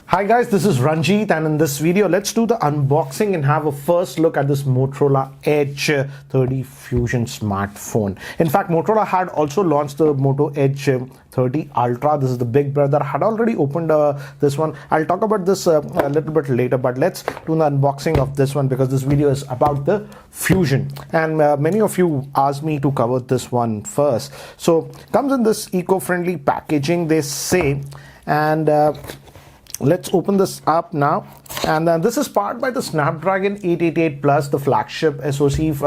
Hi guys, this is Ranjit, and in this video let's do the unboxing and have a first look at this Motorola Edge 30 Fusion smartphone. In fact, Motorola had also launched the Moto Edge 30 Ultra. This is the big brother. Had already opened this one. I'll talk about this a little bit later, but let's do the unboxing of this one because this video is about the Fusion, and many of you asked me to cover this one first. So comes in this eco-friendly packaging, they say, and let's open this up now. And this is powered by the Snapdragon 888 Plus, the flagship SoC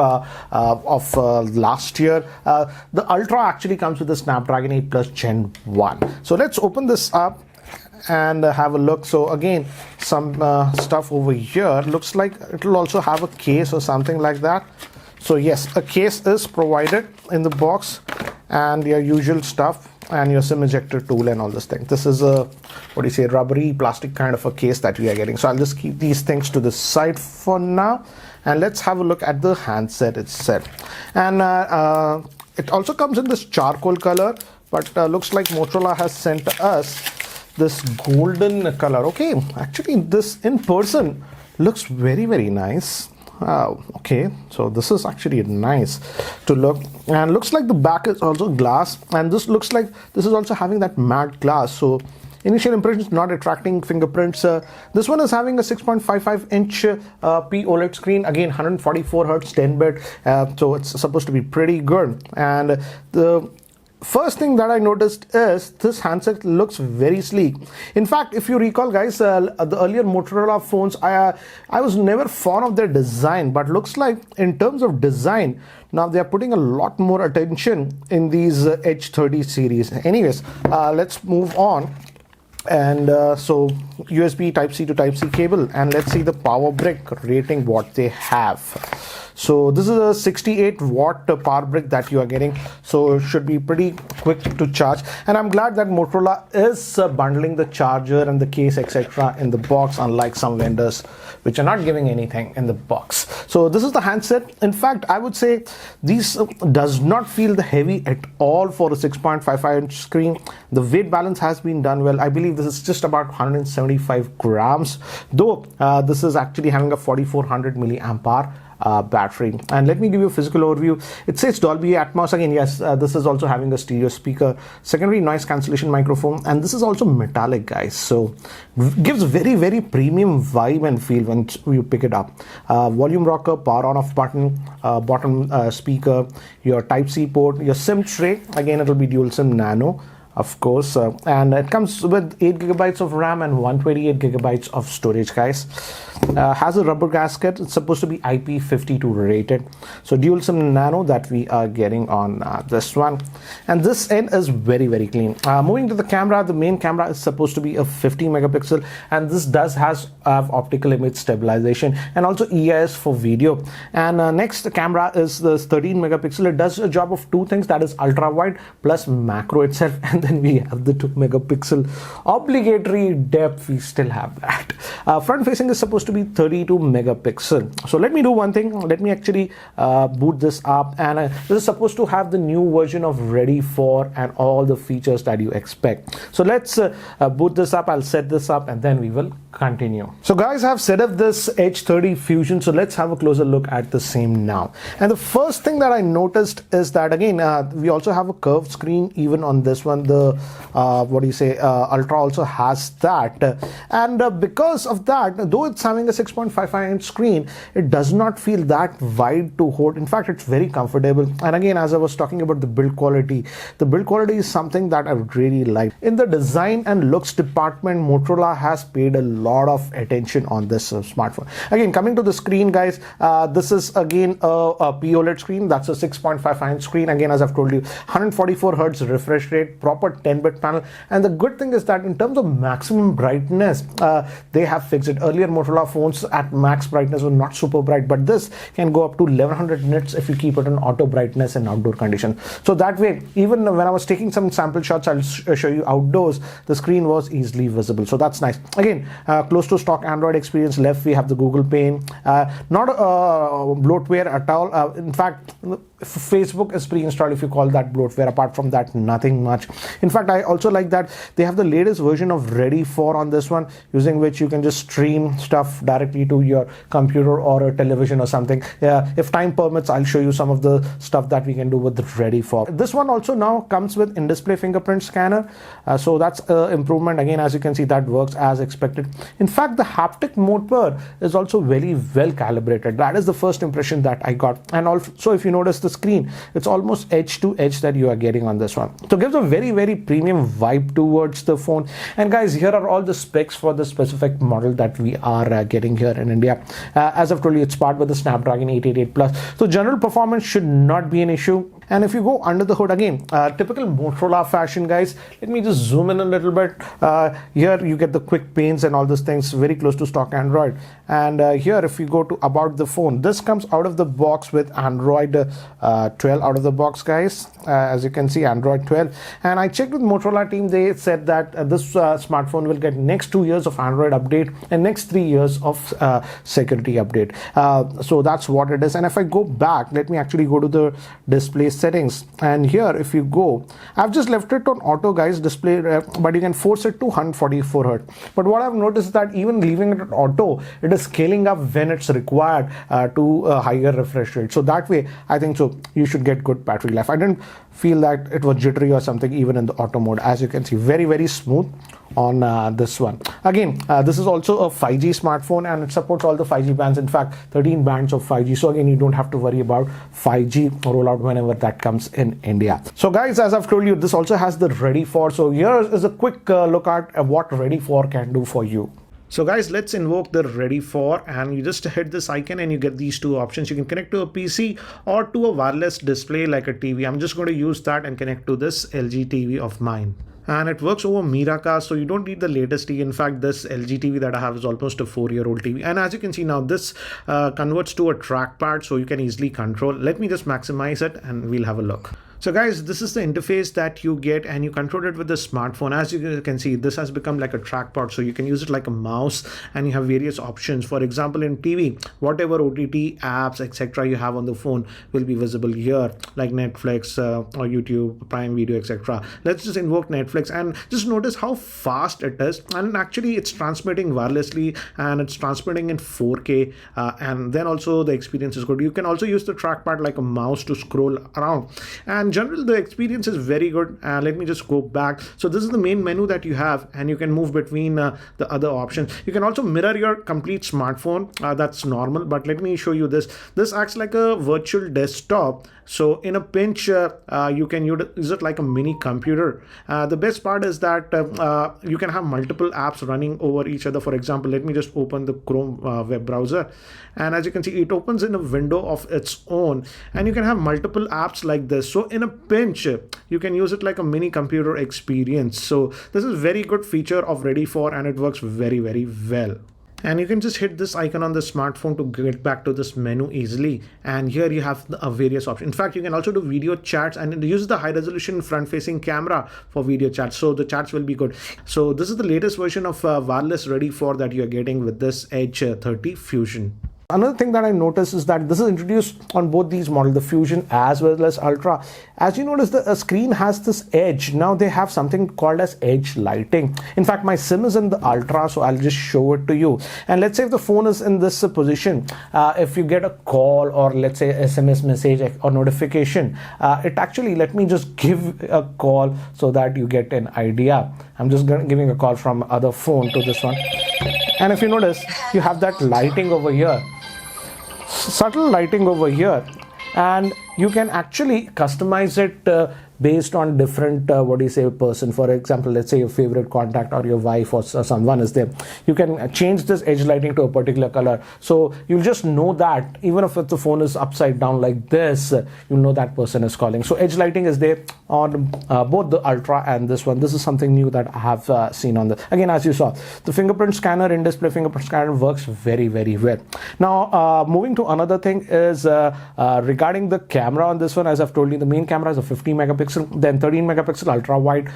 of last year. The Ultra actually comes with the Snapdragon 8 Plus Gen 1. So let's open this up and have a look. So again, some stuff over here. Looks like it will also have a case or something like that. So yes, a case is provided in the box, and your usual stuff and your SIM ejector tool and all this thing. This is a rubbery plastic kind of a case that we are getting. So I'll just keep these things to the side for now, and let's have a look at the handset itself. And it also comes in this charcoal color, but looks like Motorola has sent us this golden color. Okay, actually this in person looks very nice. Okay, so this is actually nice to look, and looks like the back is also glass, and this looks like this is also having that matte glass. So initial impressions, not attracting fingerprints. This one is having a 6.55 inch P OLED screen, again 144 Hz 10-bit, so it's supposed to be pretty good. And the first thing that I noticed is this handset looks very sleek. In fact, if you recall guys, the earlier Motorola phones, I was never fond of their design, but looks like in terms of design, now they are putting a lot more attention in these Edge 30 series. Anyways, let's move on. And so USB Type-C to Type-C cable, and let's see the power brick rating what they have. So this is a 68 watt power brick that you are getting, so it should be pretty quick to charge. And I'm glad that Motorola is bundling the charger and the case etc. in the box, unlike some vendors which are not giving anything in the box. So this is the handset. In fact, I would say this does not feel the heavy at all for a 6.55 inch screen. The weight balance has been done well. I believe this is just about 175 grams, though this is actually having a 4400 milliamp hour battery. And let me give you a physical overview. It says Dolby Atmos. Again, yes, this is also having a stereo speaker, secondary noise cancellation microphone, and this is also metallic guys, so gives very premium vibe and feel when you pick it up. Volume rocker, power on off button, bottom speaker, your Type-C port, your SIM tray. Again, it will be dual SIM nano, of course, and it comes with 8 GB of RAM and 128 GB of storage guys. Has a rubber gasket. It's supposed to be IP52 rated. So dual SIM nano that we are getting on this one, and this end is very clean. Moving to the camera, the main camera is supposed to be a 50 megapixel, and this does have optical image stabilization and also EIS for video. And next, the camera is this 13 megapixel. It does a job of two things, that is ultra wide plus macro itself, and then we have the 2 megapixel obligatory depth. We still have that. Front facing is supposed to be 32 megapixel. So let me do one thing. Let me actually boot this up, and this is supposed to have the new version of ReadyFor and all the features that you expect. So let's boot this up. I'll set this up and then we will continue. So guys, I've set up this Edge 30 Fusion, so let's have a closer look at the same now. And the first thing that I noticed is that again, we also have a curved screen even on this one. The Ultra also has that, and because of that, though it's having a 6.55 inch screen, it does not feel that wide to hold. In fact, it's very comfortable. And again, as I was talking about the build quality is something that I would really like. In the design and looks department, Motorola has paid a lot of attention on this smartphone. Again, coming to the screen guys, this is again a P OLED screen. That's a 6.55 inch screen. Again, as I've told you, 144 Hz refresh rate, proper 10-bit panel. And the good thing is that in terms of maximum brightness, they have fixed it. Earlier Motorola phones at max brightness were not super bright, but this can go up to 1100 nits if you keep it on auto brightness in outdoor conditions. So that way, even when I was taking some sample shots, I'll show you outdoors, the screen was easily visible. So that's nice. Again, close to stock Android experience. Left we have the Google pane, not bloatware at all. In fact, Facebook is pre-installed, if you call that bloatware. Apart from that, nothing much. In fact, I also like that they have the latest version of ReadyFor on this one, using which you can just stream stuff directly to your computer or a television or something. If time permits, I'll show you some of the stuff that we can do with the ReadyFor. This one also now comes with in-display fingerprint scanner, so that's an improvement. Again, as you can see, that works as expected. In fact, the haptic motor is also very well calibrated. That is the first impression that I got. And also, if you notice the screen, it's almost edge to edge that you are getting on this one. So it gives a very premium vibe towards the phone. And guys, here are all the specs for the specific model that we are getting here in India. As I've told you, it's powered with the Snapdragon 888 Plus. So general performance should not be an issue. And if you go under the hood again, typical Motorola fashion, guys, let me just zoom in a little bit. Here you get the quick panes and all these things, very close to stock Android. And here, if you go to about the phone, this comes out of the box with Android 12 out of the box, guys. As you can see, Android 12. And I checked with Motorola team, they said that this smartphone will get next 2 years of Android update and next 3 years of security update. So that's what it is. And if I go back, let me actually go to the display settings, and here if you go, I've just left it on auto, guys, display, but you can force it to 144 Hz. But what I've noticed is that even leaving it at auto, it is scaling up when it's required to a higher refresh rate. So that way, I think so you should get good battery life. I didn't feel that it was jittery or something even in the auto mode. As you can see, very smooth on this one. Again, this is also a 5G smartphone, and it supports all the 5G bands. In fact, 13 bands of 5G. So again, you don't have to worry about 5G rollout whenever that comes in India. So guys, as I've told you, this also has the ReadyFor. So here is a quick look at what ReadyFor can do for you. So guys, let's invoke the ReadyFor, and you just hit this icon and you get these two options. You can connect to a PC or to a wireless display like a TV. I'm just going to use that and connect to this LG TV of mine. And it works over Miracast, so you don't need the latest TV. In fact, this LG TV that I have is almost a 4-year-old TV. And as you can see now, this converts to a trackpad, so you can easily control. Let me just maximize it and we'll have a look. So guys, this is the interface that you get, and you control it with the smartphone. As you can see, this has become like a trackpad, so you can use it like a mouse, and you have various options. For example, in TV, whatever OTT apps, etc. you have on the phone will be visible here, like Netflix or YouTube, Prime Video, etc. Let's just invoke Netflix and just notice how fast it is. And actually, it's transmitting wirelessly, and it's transmitting in 4K, and then also the experience is good. You can also use the trackpad like a mouse to scroll around, and in general the experience is very good. Let me just go back. So this is the main menu that you have, and you can move between the other options. You can also mirror your complete smartphone. That's normal, but let me show you this acts like a virtual desktop. So in a pinch, you can use it like a mini computer. The best part is that you can have multiple apps running over each other. For example, let me just open the Chrome web browser, and as you can see, it opens in a window of its own, and you can have multiple apps like this. So in a pinch, you can use it like a mini computer experience. So this is very good feature of ReadyFor, and it works very well. And you can just hit this icon on the smartphone to get back to this menu easily. And here you have the various options. In fact, you can also do video chats, and it uses the high resolution front facing camera for video chats. So the chats will be good. So this is the latest version of wireless ReadyFor that you're getting with this Edge 30 Fusion. Another thing that I noticed is that this is introduced on both these models, the Fusion as well as Ultra. As you notice, the screen has this edge. Now they have something called as edge lighting. In fact, my SIM is in the Ultra, so I'll just show it to you. And let's say if the phone is in this position, if you get a call or let's say SMS message or notification, it actually, let me just give a call so that you get an idea. I'm just giving a call from other phone to this one. And if you notice, you have that lighting over here. Subtle lighting over here, and you can actually customize it based on different person. For example, let's say your favorite contact or your wife or someone is there. You can change this edge lighting to a particular color, so you'll just know that even if the phone is upside down like this, you know that person is calling. So edge lighting is there on both the Ultra and this one. This is something new that I have seen on the, again, as you saw, the fingerprint scanner, in-display fingerprint scanner works very well. Now moving to another thing is regarding the camera on this one. As I've told you, the main camera is a 50 megapixel, then 13 megapixel ultra wide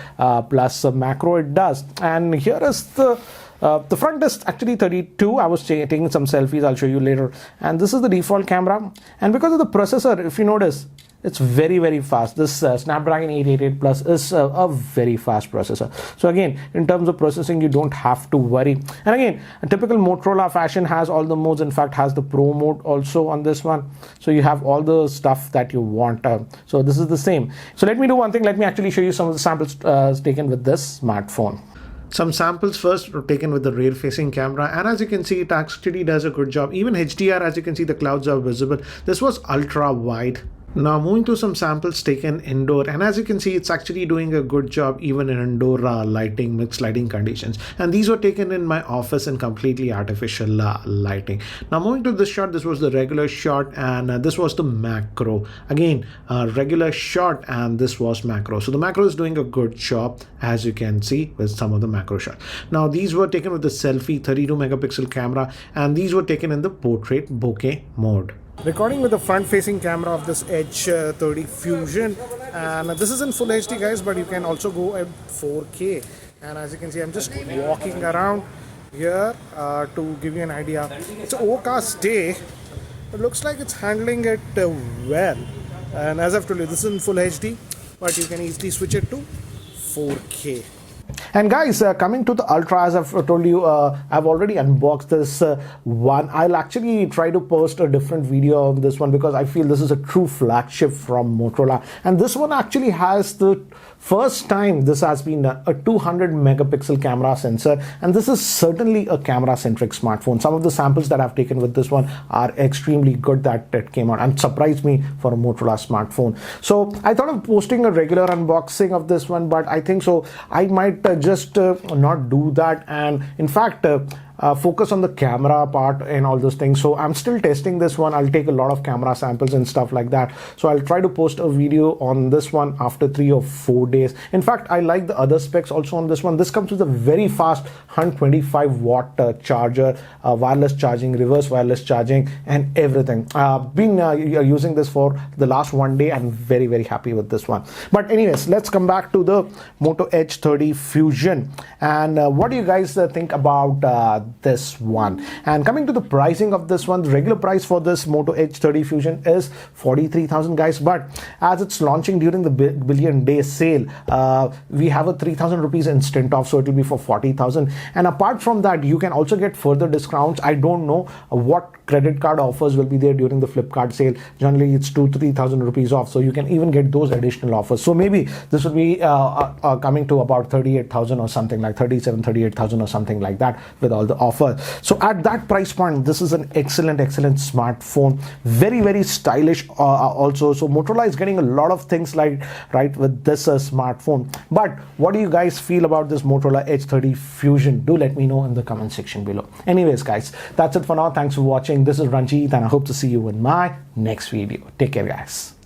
plus macro it does. And here is the The front is actually 32. I was taking some selfies, I'll show you later. And this is the default camera. And because of the processor, if you notice, it's very, very fast. This Snapdragon 888 Plus is a very fast processor. So again, in terms of processing, you don't have to worry. And again, a typical Motorola fashion has all the modes. In fact, has the Pro mode also on this one. So you have all the stuff that you want. So this is the same. So let me do one thing. Let me actually show you some of the samples taken with this smartphone. Some samples first were taken with the rear facing camera, and as you can see, it actually does a good job. Even HDR, as you can see, the clouds are visible. This was ultra wide. Now moving to some samples taken indoor, and as you can see, it's actually doing a good job even in indoor lighting, mixed lighting conditions. And these were taken in my office in completely artificial lighting. Now moving to this shot, this was the regular shot, and this was the macro. Again, regular shot, and this was macro. So the macro is doing a good job, as you can see with some of the macro shots. Now these were taken with the selfie 32 megapixel camera, and these were taken in the portrait bokeh mode. Recording with the front-facing camera of this Edge 30 Fusion, and this is in full HD, guys, but you can also go at 4K. And as you can see, I'm just walking around here to give you an idea. It's an overcast day. It looks like it's handling it well. And as I've told you, this is in full HD, but you can easily switch it to 4K. And guys, coming to the Ultra, as I've told you, I've already unboxed this one. I'll actually try to post a different video on this one because I feel this is a true flagship from Motorola. And this one actually has the first time this has been a 200 megapixel camera sensor. And this is certainly a camera-centric smartphone. Some of the samples that I've taken with this one are extremely good that it came out and surprised me for a Motorola smartphone. So I thought of posting a regular unboxing of this one, but I think so I might just not do that, and in fact focus on the camera part and all those things. So I'm still testing this one. I'll take a lot of camera samples and stuff like that. So I'll try to post a video on this one after 3 or 4 days. In fact, I like the other specs also on this one. This comes with a very fast 125 watt charger, wireless charging, reverse wireless charging, and everything. Been using this for the last 1 day. I'm very, very happy with this one. But anyways, let's come back to the Moto Edge 30 Fusion. And what do you guys think about this one? And coming to the pricing of this one, the regular price for this Moto Edge 30 Fusion is 43,000, guys, but as it's launching during the billion day sale, we have a 3,000 rupees instant off, so it will be for 40,000. And apart from that, you can also get further discounts. I don't know what credit card offers will be there during the Flipkart sale. Generally it's 2,000-3,000 rupees off, so you can even get those additional offers. So maybe this will be coming to about 38,000 or something, like 38,000 or something like that with all the offer. So at that price point, this is an excellent smartphone, very, very stylish also. So Motorola is getting a lot of things like right with this smartphone. But what do you guys feel about this Motorola Edge 30 Fusion? Do let me know in the comment section below. Anyways, guys, that's it for now. Thanks for watching. This is Ranjit, and I hope to see you in my next video. Take care, guys.